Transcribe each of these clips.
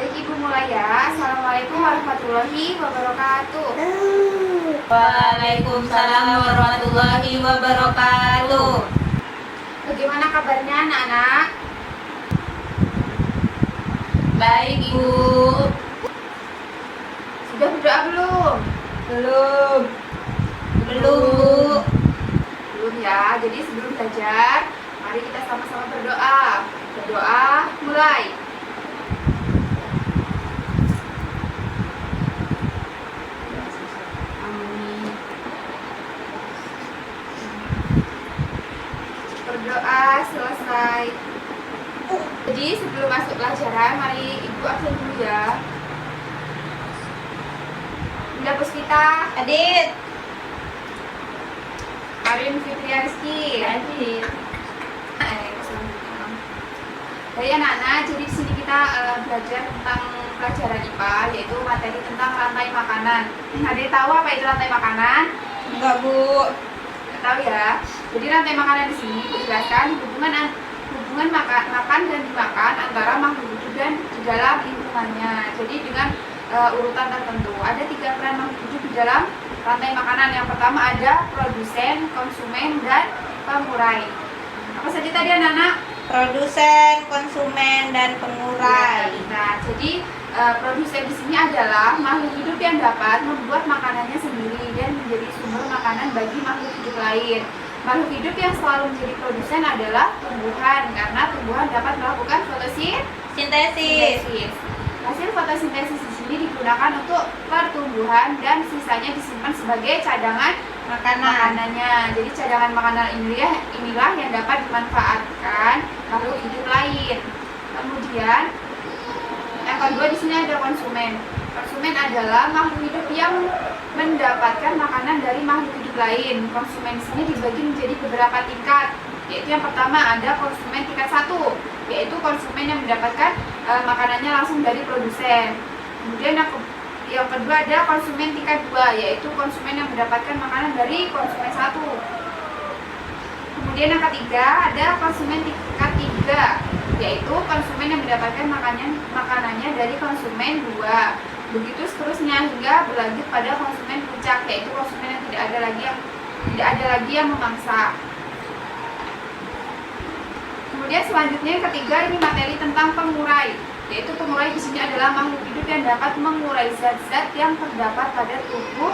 Baik, Ibu mulai ya. Assalamualaikum warahmatullahi wabarakatuh. Waalaikumsalam warahmatullahi wabarakatuh. Bagaimana kabarnya anak-anak? Baik, Ibu. Sudah berdoa belum? Belum, Bu. Belum ya. Jadi sebelum belajar, mari kita sama-sama berdoa. Berdoa mulai. Berdoa selesai. Jadi sebelum masuk pelajaran, mari Ibu absen dulu ya. Bunda Puspita, Adit. Arin Fitriansky. Adit. Baik anak-anak, jadi di sini kita belajar tentang pelajaran IPA, yaitu materi tentang rantai makanan. Ada yang tahu apa itu rantai makanan? Enggak, Bu. Nggak tahu ya. Jadi rantai makanan di sini dijelaskan hubungan makan dan dimakan antara makhluk hidup dan di dalam lingkungannya. Jadi dengan urutan tertentu. Ada 3 peran makhluk hidup di dalam rantai makanan. Yang pertama ada produsen, konsumen, dan pengurai. Apa saja tadi anak-anak? Produsen, konsumen, dan pengurai. Nah, jadi produsen di sini adalah makhluk hidup yang dapat membuat makanannya sendiri dan menjadi sumber makanan bagi makhluk hidup lain. Makhluk hidup yang selalu menjadi produsen adalah tumbuhan, karena tumbuhan dapat melakukan Sintesis. Hasil fotosintesis di sini digunakan untuk pertumbuhan dan sisanya disimpan sebagai cadangan makanannya. Jadi cadangan makanan inilah yang dapat dimanfaatkan makhluk hidup lain. Kemudian yang kedua di sini ada konsumen. Konsumen adalah makhluk hidup yang mendapatkan makanan dari makhluk hidup lain. Konsumen di sini dibagi menjadi beberapa tingkat. Yaitu yang pertama ada konsumen tingkat 1, yaitu konsumen yang mendapatkan makanannya langsung dari produsen. Kemudian yang kedua ada konsumen tingkat 2, yaitu konsumen yang mendapatkan makanan dari konsumen 1. Kemudian yang ketiga ada konsumen tingkat 3, yaitu konsumen yang mendapatkan makanannya dari konsumen 2. Begitu seterusnya hingga berlanjut pada konsumen puncak, yaitu konsumen yang tidak ada lagi yang memangsa. Kemudian selanjutnya yang ketiga ini materi tentang pengurai, yaitu pengurai di sini adalah makhluk hidup yang dapat mengurai zat-zat yang terdapat pada tubuh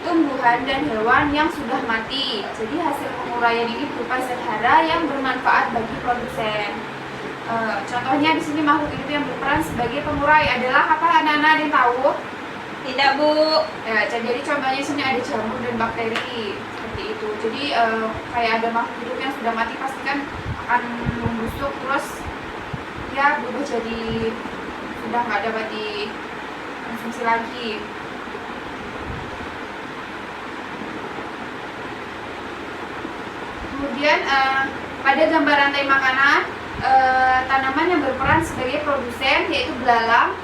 tumbuhan dan hewan yang sudah mati. Jadi hasil penguraian ini berupa zat hara yang bermanfaat bagi produsen. Contohnya di sini makhluk hidup yang berperan sebagai pengurai adalah apa anak-anak, ada yang tahu? Tidak, Bu. Ya, jadi contohnya di sini ada jamur dan bakteri seperti itu. Jadi kayak ada makhluk hidup yang sudah mati pasti kan akan membusuk, terus ya berubah jadi sudah nggak dapat dikonsumsi lagi. Kemudian pada gambar rantai makanan, tanaman yang berperan sebagai produsen yaitu belalang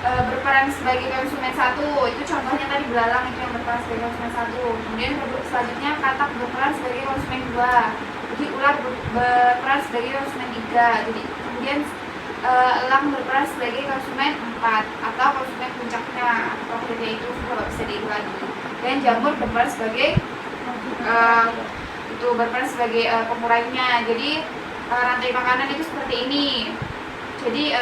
berperan sebagai konsumen 1. Itu contohnya tadi belalang itu yang berperan sebagai konsumen 1. Kemudian selanjutnya katak berperan sebagai konsumen 2. Jadi ular berperan sebagai konsumen 3. Jadi kemudian elang berperan sebagai konsumen 4 atau konsumen puncaknya, atau itu sudah nggak bisa dihitung lagi. Dan jamur berperan sebagai pengurainya. Jadi rantai makanan itu seperti ini. Jadi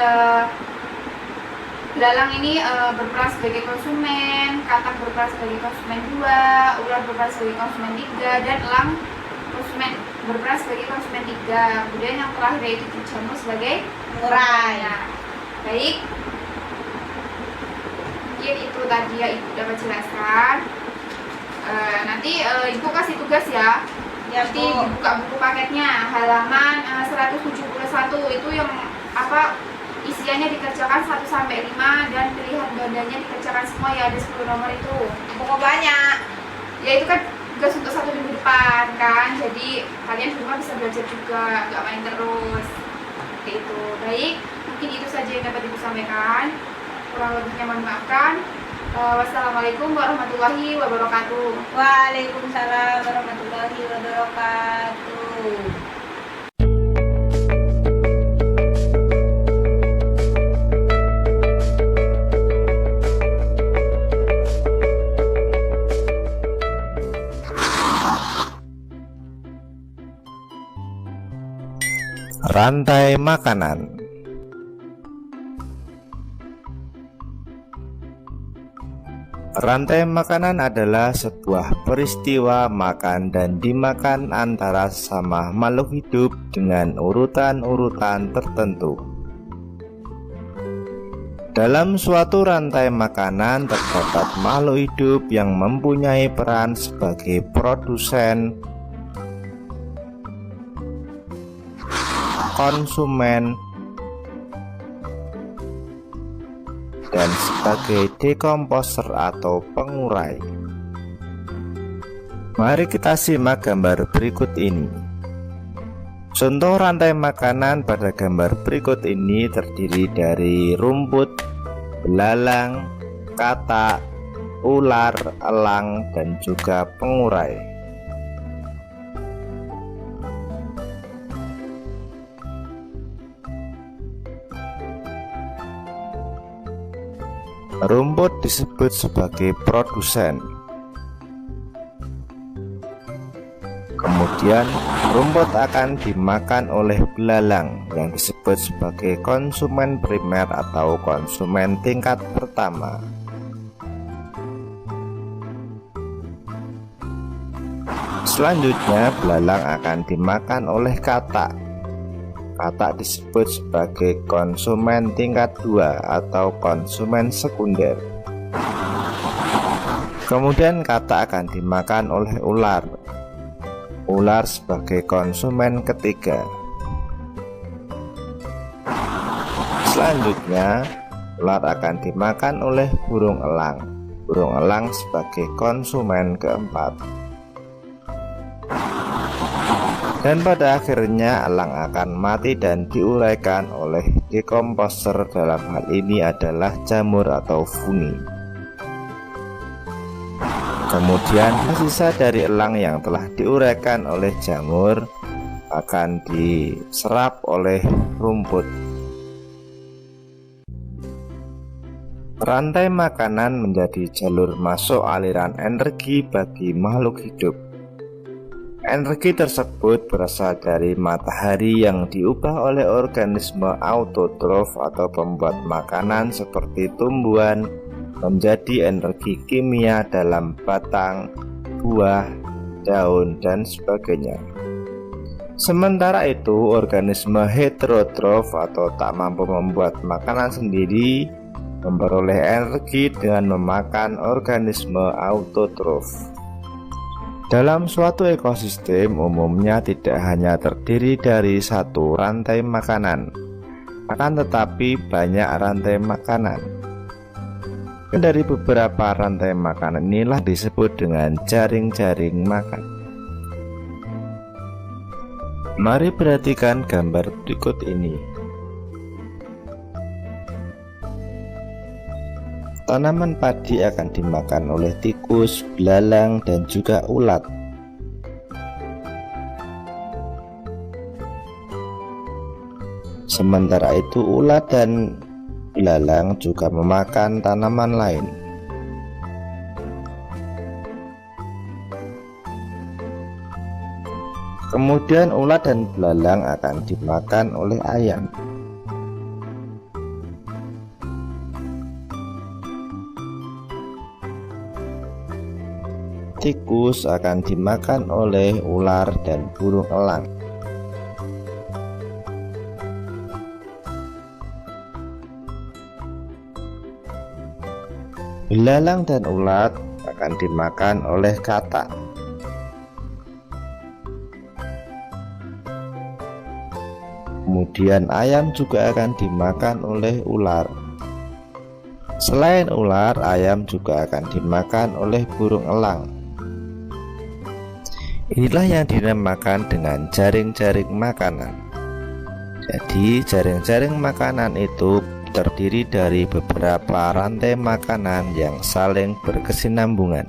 belalang ini berperan sebagai konsumen, katak berperan sebagai konsumen 2, ular berperan sebagai konsumen 3, dan elang berperan sebagai konsumen 3. Kemudian yang terakhir yaitu jamur sebagai pengurai. Nah, baik, mungkin itu tadi ya Ibu dapat jelaskan. Nanti Ibu kasih tugas ya. Ya, Nanti Bu. dibuka buku paketnya halaman 171 itu yang apa isiannya dikerjakan 1-5 dan pilihan gandanya dikerjakan semua ya, ada 10 nomor itu. Buku banyak. Ya itu kan tugas untuk 1 minggu depan kan, jadi kalian di rumah bisa belajar juga, nggak main terus. Oke itu, baik, mungkin itu saja yang dapat Ibu sampaikan. Kurang lebihnya mohon maafkan. Wassalamualaikum warahmatullahi wabarakatuh. Waalaikumsalam warahmatullahi wabarakatuh. Rantai makanan. Rantai makanan adalah sebuah peristiwa makan dan dimakan antara sesama makhluk hidup dengan urutan-urutan tertentu. Dalam suatu rantai makanan terdapat makhluk hidup yang mempunyai peran sebagai produsen, konsumen, dan sebagai dekomposer atau pengurai. Mari kita simak gambar berikut ini. Contoh rantai makanan pada gambar berikut ini terdiri dari rumput, belalang, katak, ular, elang, dan juga pengurai. Rumput disebut sebagai produsen. Kemudian rumput akan dimakan oleh belalang yang disebut sebagai konsumen primer atau konsumen tingkat pertama. Selanjutnya belalang akan dimakan oleh katak. Katak disebut sebagai konsumen tingkat 2 atau konsumen sekunder. Kemudian katak akan dimakan oleh ular. Ular sebagai konsumen ketiga. Selanjutnya ular akan dimakan oleh burung elang. Burung elang sebagai konsumen keempat. Dan pada akhirnya elang akan mati dan diuraikan oleh dekomposer, dalam hal ini adalah jamur atau fungi. Kemudian sisa dari elang yang telah diuraikan oleh jamur akan diserap oleh rumput. Rantai makanan menjadi jalur masuk aliran energi bagi makhluk hidup. Energi tersebut berasal dari matahari yang diubah oleh organisme autotrof atau pembuat makanan seperti tumbuhan menjadi energi kimia dalam batang, buah, daun, dan sebagainya. Sementara itu, organisme heterotrof atau tak mampu membuat makanan sendiri memperoleh energi dengan memakan organisme autotrof. Dalam suatu ekosistem umumnya tidak hanya terdiri dari satu rantai makanan, akan tetapi banyak rantai makanan. Dan dari beberapa rantai makanan inilah disebut dengan jaring-jaring makan. Mari perhatikan gambar berikut ini. Tanaman padi akan dimakan oleh tikus, belalang, dan juga ulat. Sementara itu ulat dan belalang juga memakan tanaman lain. Kemudian ulat dan belalang akan dimakan oleh ayam. Tikus akan dimakan oleh ular dan burung elang. Belalang dan ulat akan dimakan oleh katak. Kemudian ayam juga akan dimakan oleh ular. Selain ular, ayam juga akan dimakan oleh burung elang. Inilah yang dinamakan dengan jaring-jaring makanan. Jadi jaring-jaring makanan itu terdiri dari beberapa rantai makanan yang saling berkesinambungan.